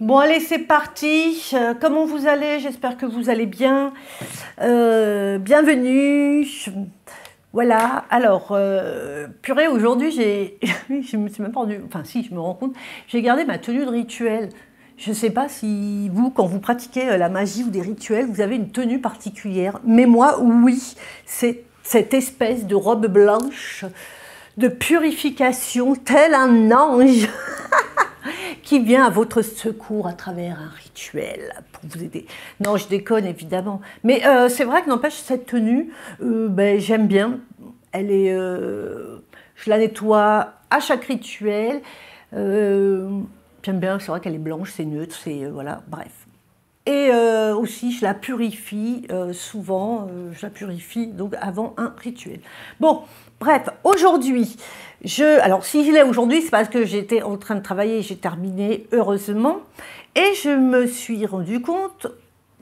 Bon, allez, c'est parti. Comment vous allez? J'espère que vous allez bien. Bienvenue. Voilà. Alors, purée, aujourd'hui, je me suis même pas rendu... Enfin, si, je me rends compte. J'ai gardé ma tenue de rituel. Je ne sais pas si vous, quand vous pratiquez la magie ou des rituels, vous avez une tenue particulière. Mais moi, oui. C'est cette espèce de robe blanche de purification, tel un ange. Qui vient à votre secours à travers un rituel pour vous aider. Non, je déconne évidemment. Mais c'est vrai que n'empêche, cette tenue, j'aime bien. Elle est, je la nettoie à chaque rituel. J'aime bien, c'est vrai qu'elle est blanche, c'est neutre, c'est voilà, bref. Et aussi, je la purifie souvent, je la purifie donc avant un rituel. Bon, bref, aujourd'hui, alors si je l'ai aujourd'hui, c'est parce que j'étais en train de travailler et j'ai terminé heureusement. Et je me suis rendu compte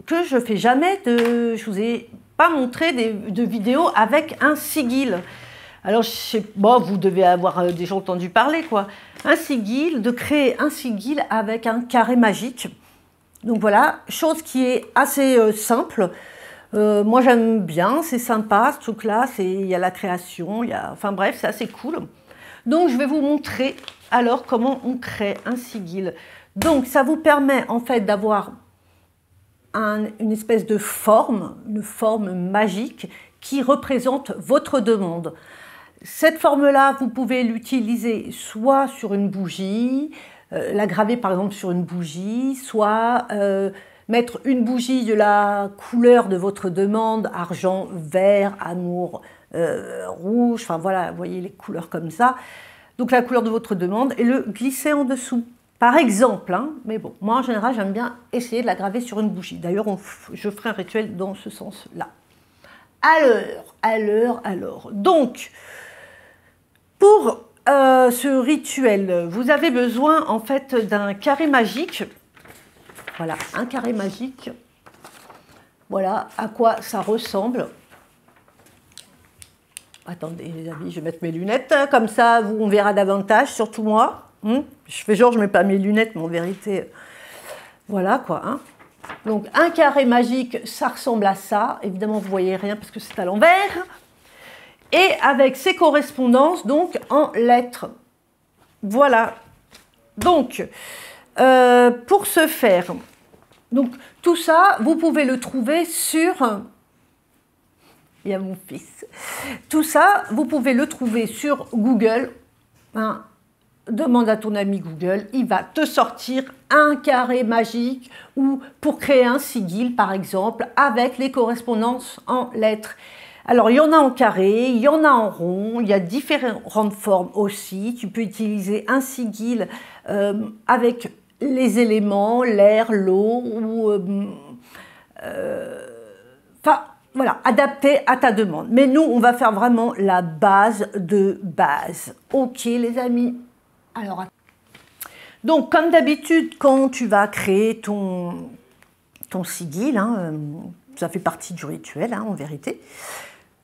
que je fais jamais je vous ai pas montré de vidéos avec un sigil. Alors, je sais, bon, vous devez avoir déjà entendu parler, quoi. Un sigil, de créer un sigil avec un carré magique. Donc voilà, chose qui est assez simple. Moi j'aime bien, c'est sympa ce truc-là, il y a la création, enfin bref, c'est assez cool. Donc je vais vous montrer alors comment on crée un sigil. Donc ça vous permet en fait d'avoir une espèce de forme, une forme magique qui représente votre demande. Cette forme-là, vous pouvez l'utiliser soit sur une bougie, la graver par exemple sur une bougie, soit mettre une bougie de la couleur de votre demande, argent, vert, amour, rouge, enfin voilà, vous voyez les couleurs comme ça. Donc la couleur de votre demande et le glisser en dessous. Par exemple, hein, mais bon, moi en général j'aime bien essayer de la graver sur une bougie. D'ailleurs, je ferai un rituel dans ce sens-là. Alors. Donc, pour ce rituel, vous avez besoin en fait d'un carré magique. Voilà, un carré magique. Voilà à quoi ça ressemble. Attendez les amis, je vais mettre mes lunettes, comme ça on verra davantage, surtout moi. Je fais genre je ne mets pas mes lunettes, mais en vérité, voilà quoi. Donc un carré magique, ça ressemble à ça. Évidemment, vous ne voyez rien parce que c'est à l'envers. Et avec ses correspondances, donc en lettres. Voilà. Donc, pour ce faire, donc tout ça, vous pouvez le trouver sur... Il y a mon fils. Tout ça, vous pouvez le trouver sur Google. Demande à ton ami Google, il va te sortir un carré magique ou pour créer un sigil, par exemple, avec les correspondances en lettres. Alors, il y en a en carré, il y en a en rond, il y a différentes formes aussi. Tu peux utiliser un sigil avec les éléments, l'air, l'eau, ou... voilà, adapté à ta demande. Mais nous, on va faire vraiment la base de base. Ok, les amis. Alors, donc, comme d'habitude, quand tu vas créer ton sigil, ça fait partie du rituel, en vérité.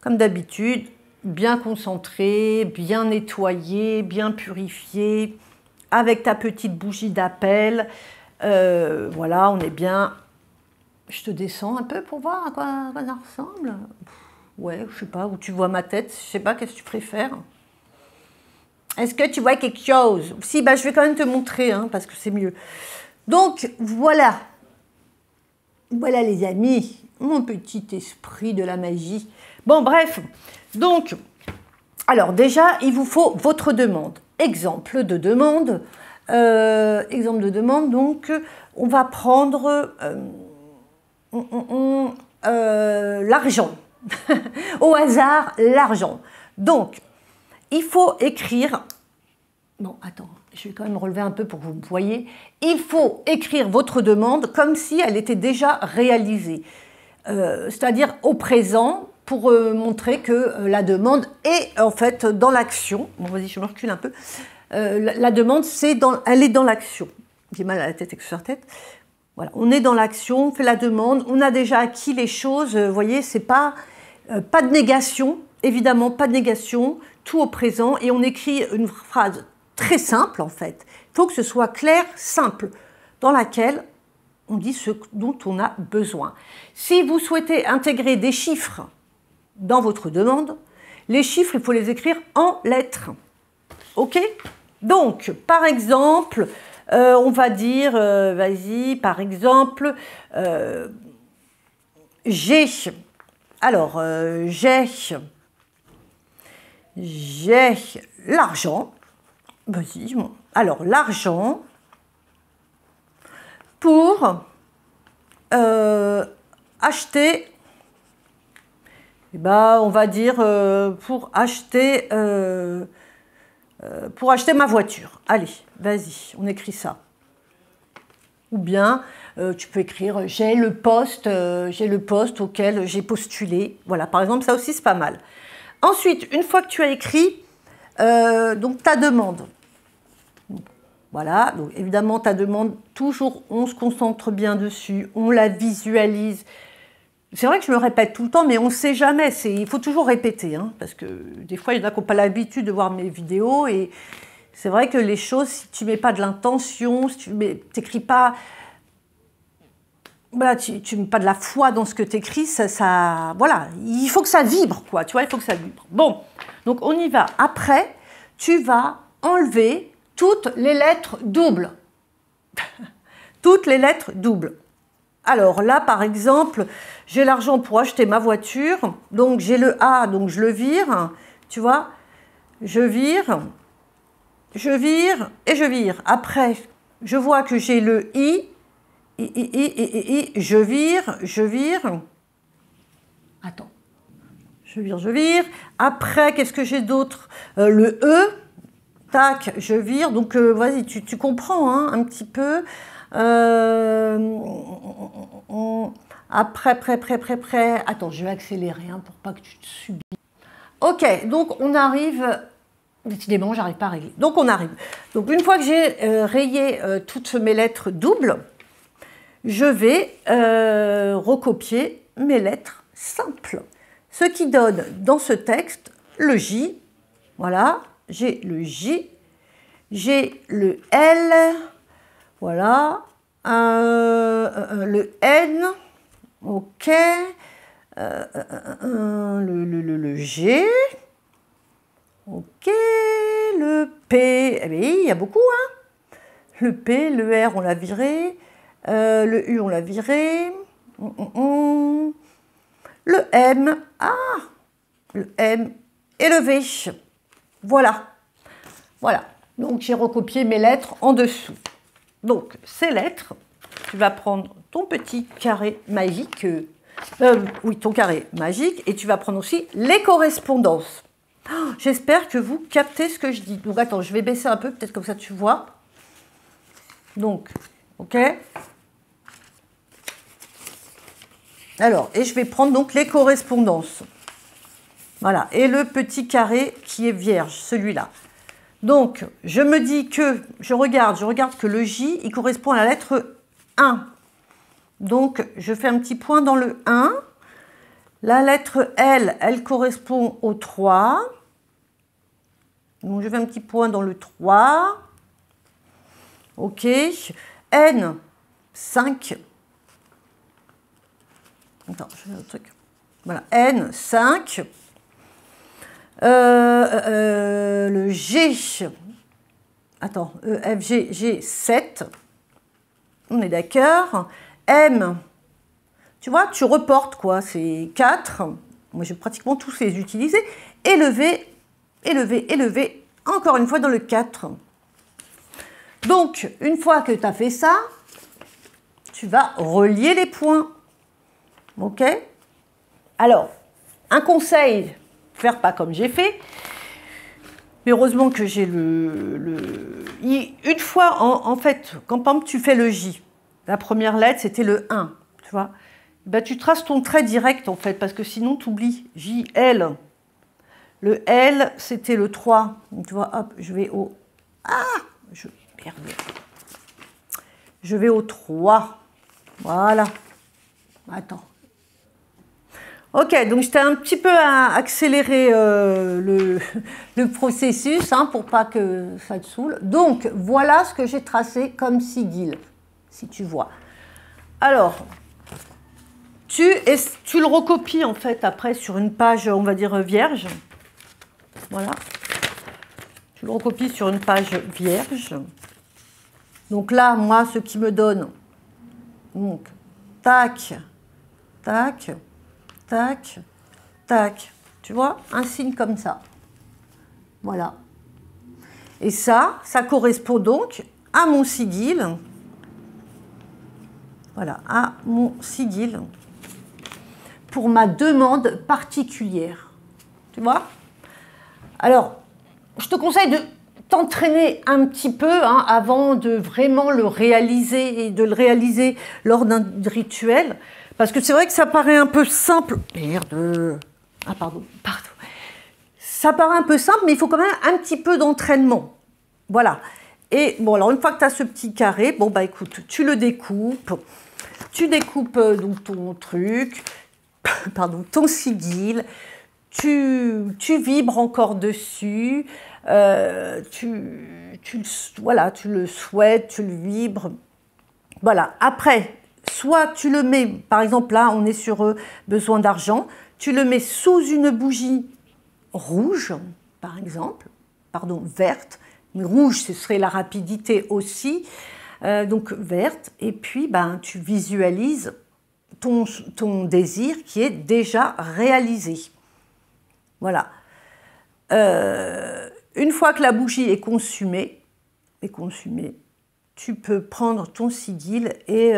Comme d'habitude, bien concentré, bien nettoyé, bien purifié, avec ta petite bougie d'appel. Voilà, on est bien... Je te descends un peu pour voir à quoi ça ressemble. Ouais, je sais pas, où tu vois ma tête, je sais pas, qu'est-ce que tu préfères. Est-ce que tu vois quelque chose? Si, je vais quand même te montrer, parce que c'est mieux. Donc, voilà. Voilà les amis, mon petit esprit de la magie. Bon, bref, donc, alors déjà, il vous faut votre demande. Exemple de demande. Donc, on va prendre... l'argent. Au hasard, l'argent. Donc, il faut écrire... Bon, attends, je vais quand même relever un peu pour que vous me voyez. Il faut écrire votre demande comme si elle était déjà réalisée. C'est-à-dire au présent, pour montrer que la demande est en fait dans l'action. Bon, vas-y, je me recule un peu. La demande, elle est dans l'action. J'ai mal à la tête avec sa tête. Voilà, on est dans l'action, on fait la demande, on a déjà acquis les choses, vous voyez, c'est pas de négation, évidemment pas de négation, tout au présent, et on écrit une phrase très simple en fait. Il faut que ce soit clair, simple. dans laquelle on dit ce dont on a besoin. Si vous souhaitez intégrer des chiffres dans votre demande, les chiffres, il faut les écrire en lettres. OK? Donc, par exemple, on va dire, vas-y, par exemple, j'ai, alors, j'ai l'argent, vas-y, alors l'argent pour acheter, eh ben, on va dire pour acheter ma voiture. Allez, vas-y, on écrit ça. Ou bien, tu peux écrire j'ai le poste auquel j'ai postulé. Voilà, par exemple, ça aussi, c'est pas mal. Ensuite, une fois que tu as écrit donc ta demande, voilà, donc évidemment, ta demande, toujours, on se concentre bien dessus, on la visualise. C'est vrai que je me répète tout le temps, mais on ne sait jamais. Il faut toujours répéter, hein, parce que des fois, il y en a qui n'ont pas l'habitude de voir mes vidéos. Et c'est vrai que les choses, si tu ne mets pas de l'intention, si tu n'écris pas, voilà, tu mets pas de la foi dans ce que tu écris, voilà, il faut que ça vibre, quoi. Tu vois, il faut que ça vibre. Bon, donc on y va. Après, tu vas enlever toutes les lettres doubles. Toutes les lettres doubles. Alors là, par exemple, j'ai l'argent pour acheter ma voiture, donc j'ai le A, donc je le vire, tu vois, je vire et je vire. Après, je vois que j'ai le I, je vire. Attends, je vire. Après, qu'est-ce que j'ai d'autre? Le E, tac, je vire. Donc, vas-y, tu comprends hein, un petit peu. Après, attends, je vais accélérer hein, pour pas que tu te subis. Ok, donc on arrive. Décidément, j'arrive pas à régler. Donc on arrive. Donc une fois que j'ai rayé toutes mes lettres doubles, je vais recopier mes lettres simples. Ce qui donne dans ce texte le J. Voilà, j'ai le J, j'ai le L. Voilà, le N, ok, le G, ok, le P, eh bien, il y a beaucoup, hein. Le P, le R, on l'a viré, le U, on l'a viré, le M, le M et le V, voilà, donc j'ai recopié mes lettres en dessous. Donc, ces lettres, tu vas prendre ton petit carré magique, oui, ton carré magique, et tu vas prendre aussi les correspondances. Oh, j'espère que vous captez ce que je dis. Donc, attends, je vais baisser un peu, peut-être comme ça tu vois. Donc, ok. Alors, et je vais prendre donc les correspondances. Voilà, et le petit carré qui est vierge, celui-là. Donc, je me dis que, je regarde que le J, il correspond à la lettre 1. Donc, je fais un petit point dans le 1. La lettre L, elle correspond au 3. Donc, je fais un petit point dans le 3. OK. N, 5. Attends, je fais un truc. Voilà, N, 5. Le G, attends, E, F, G, 7, on est d'accord. M, tu vois, tu reportes quoi, c'est 4, moi j'ai pratiquement tous les utilisés, et le V, encore une fois dans le 4. Donc, une fois que tu as fait ça, tu vas relier les points, ok? Alors, un conseil, faire pas comme j'ai fait, mais heureusement que j'ai une fois, en fait, quand par exemple, tu fais le J, la première lettre, c'était le 1, tu vois, ben, tu traces ton trait direct, en fait, parce que sinon, tu oublies. J, L. Le L, c'était le 3. Donc, tu vois, hop, je vais au... Merde. Je vais au 3. Voilà. Attends. Ok, donc j'étais un petit peu à accélérer le processus hein, pour pas que ça te saoule. Donc, voilà ce que j'ai tracé comme sigil. si tu vois. Alors, tu le recopies en fait après sur une page, on va dire vierge. Voilà. Tu le recopies sur une page vierge. Donc là, moi, ce qui me donne, donc, tac, tac, tac, tac. Tu vois, un signe comme ça. Voilà. Et ça correspond donc à mon sigil. Voilà, à mon sigil. Pour ma demande particulière. Tu vois? Alors, je te conseille de t'entraîner un petit peu hein, avant de vraiment le réaliser et de le réaliser lors d'un rituel. Parce que c'est vrai que ça paraît un peu simple. Merde. Ah, pardon. Ça paraît un peu simple, mais il faut quand même un petit peu d'entraînement. Voilà. Et bon, alors une fois que tu as ce petit carré, bon, bah écoute, tu le découpes. Tu découpes donc ton truc, pardon, ton sigil. Tu vibres encore dessus. Voilà, tu le souhaites, tu le vibres. Voilà. Après, soit tu le mets, par exemple, là, on est sur besoin d'argent. Tu le mets sous une bougie rouge, par exemple, pardon, verte, mais rouge, ce serait la rapidité aussi, donc verte, et puis ben, tu visualises ton désir qui est déjà réalisé. Voilà. Une fois que la bougie est consumée, tu peux prendre ton sigil et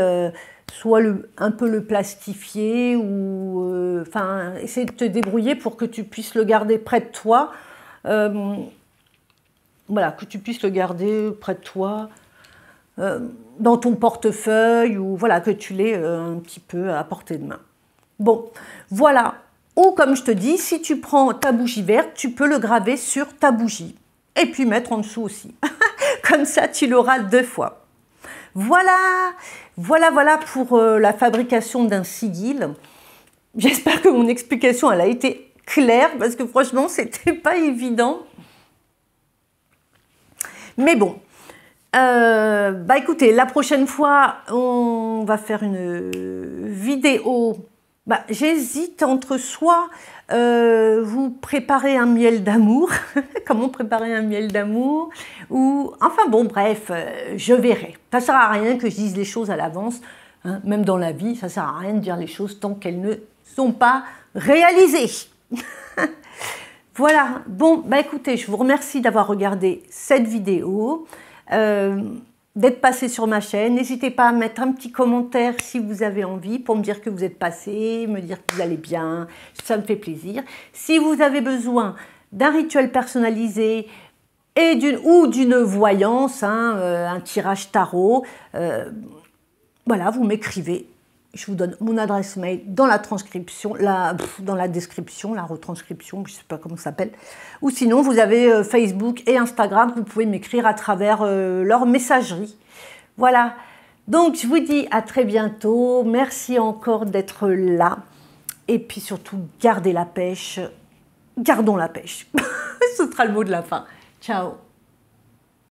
soit un peu le plastifier ou enfin essayer de te débrouiller pour que tu puisses le garder près de toi. Voilà, que tu puisses le garder près de toi, dans ton portefeuille ou voilà, que tu l'aies un petit peu à portée de main. Bon, voilà. Ou comme je te dis, si tu prends ta bougie verte, tu peux le graver sur ta bougie et puis mettre en dessous aussi. Comme ça, tu l'auras 2 fois. Voilà, voilà pour la fabrication d'un sigil. J'espère que mon explication elle a été claire parce que franchement, c'était pas évident. Mais bon, bah écoutez, la prochaine fois, on va faire une vidéo. Bah, j'hésite entre soit vous préparez un miel d'amour, comment préparer un miel d'amour, ou enfin bon bref, je verrai. Ça ne sert à rien que je dise les choses à l'avance, hein, même dans la vie, ça ne sert à rien de dire les choses tant qu'elles ne sont pas réalisées. Voilà, bon, bah écoutez, je vous remercie d'avoir regardé cette vidéo. D'être passé sur ma chaîne. N'hésitez pas à mettre un petit commentaire si vous avez envie pour me dire que vous êtes passé, me dire que vous allez bien, ça me fait plaisir. Si vous avez besoin d'un rituel personnalisé et d'une voyance, hein, un tirage tarot, voilà, vous m'écrivez. Je vous donne mon adresse mail dans la transcription, dans la description, la retranscription, je ne sais pas comment ça s'appelle. Ou sinon, vous avez Facebook et Instagram, vous pouvez m'écrire à travers leur messagerie. Voilà. Donc, je vous dis à très bientôt. Merci encore d'être là. Et puis surtout, gardez la pêche. Gardons la pêche. Ce sera le mot de la fin. Ciao.